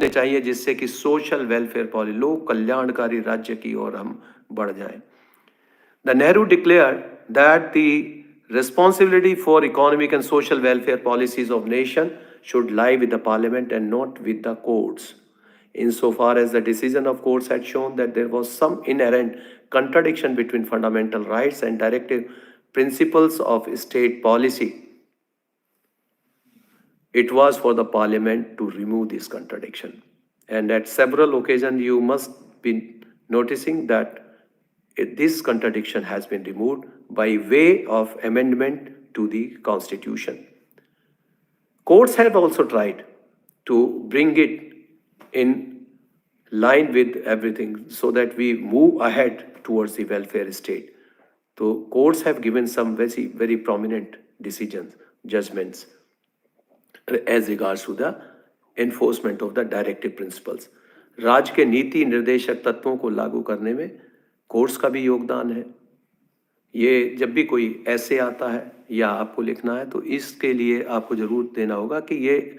समझने चाहिए, जिससे कि सोशल वेलफेयर पॉलिसी, लोक कल्याणकारी राज्य की ओर हम बढ़ जाएं। The Nehru declared that the responsibility for economic and social welfare policies of nation should lie with the parliament and not with the courts. Insofar as the decision of courts had shown that there was some inherent contradiction between fundamental rights and directive principles of state policy, it was for the parliament to remove this contradiction. And at several occasions, you must be noticing that this contradiction has been removed by way of amendment to the constitution. Courts have also tried to bring it in line with everything so that we move ahead towards the welfare state. So courts have given some very prominent decisions, judgments as regards to the enforcement of the directive principles. राज्य के नीति निर्देशक तत्वों को लागू करने में courts का भी योगदान है। ये जब भी कोई ऐसे आता है या आपको लिखना है तो इसके लिए आपको जरूर देना होगा कि ये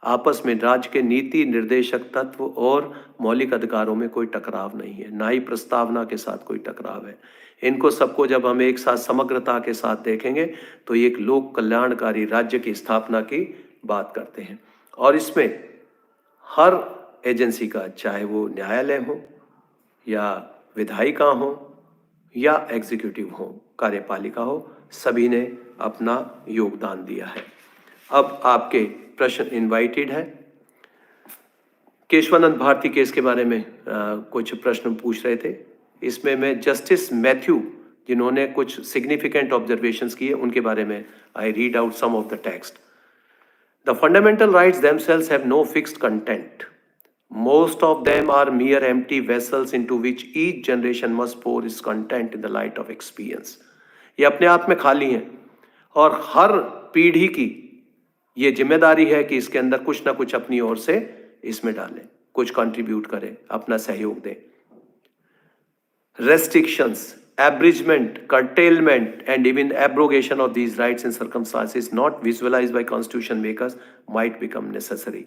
आपस में राज्य के नीति निर्देशक तत्व और मौलिक अधिकारों में कोई टकराव नहीं है, ना ही प्रस्तावना के साथ कोई टकराव है। इनको सबको जब हम एक साथ समग्रता के साथ देखेंगे तो ये एक लोक कल्याणकारी राज्य की स्थापना की बात करते हैं। और इसमें हर एजेंसी का, चाहे वो न्यायालय हो या विधायिका हो या एग्जीक्यूटिव हो, कार्यपालिका हो, सभी ने अपना योगदान दिया है। अब आपके प्रश्न इनवाइटेड है। केशवानंद भारती केस के बारे में कुछ प्रश्न पूछ रहे थे। इसमें मैं जस्टिस मैथ्यू, जिन्होंने कुछ सिग्निफिकेंट ऑब्जर्वेशंस किए, उनके बारे में I read out some of the text. The fundamental rights themselves have no fixed content. Most of them are mere empty vessels into which each generation must pour its content in the light of experience. ये अपने आप में खाली हैं और हर पीढ़ी की ये जिम्मेदारी है कि इसके अंदर कुछ ना कुछ अपनी ओर से इसमें डालें, कुछ कंट्रीब्यूट करें, अपना सहयोग दें। Restrictions, abridgment, curtailment, and even abrogation of these rights in circumstances not visualized by constitution makers might become necessary.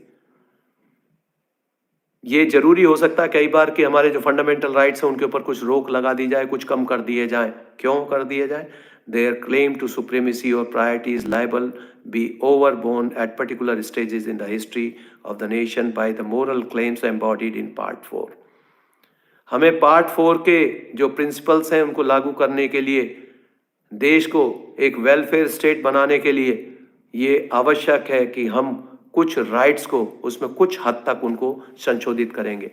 ये जरूरी हो सकता है कई बार कि हमारे जो फंडामेंटल राइट्स हैं उनके ऊपर कुछ रोक लगा दी जाए, कुछ कम कर दिए जाए। क्यों कर दिए जाए? Their claim to supremacy or priority is liable be overborne at particular stages in the history of the nation by the moral claims embodied in Part 4. हमें पार्ट 4 के जो प्रिंसिपल्स हैं उनको लागू करने के लिए, देश को एक वेलफेयर स्टेट बनाने के लिए ये आवश्यक है कि हम कुछ राइट्स को उसमें कुछ हद तक उनको संशोधित करेंगे।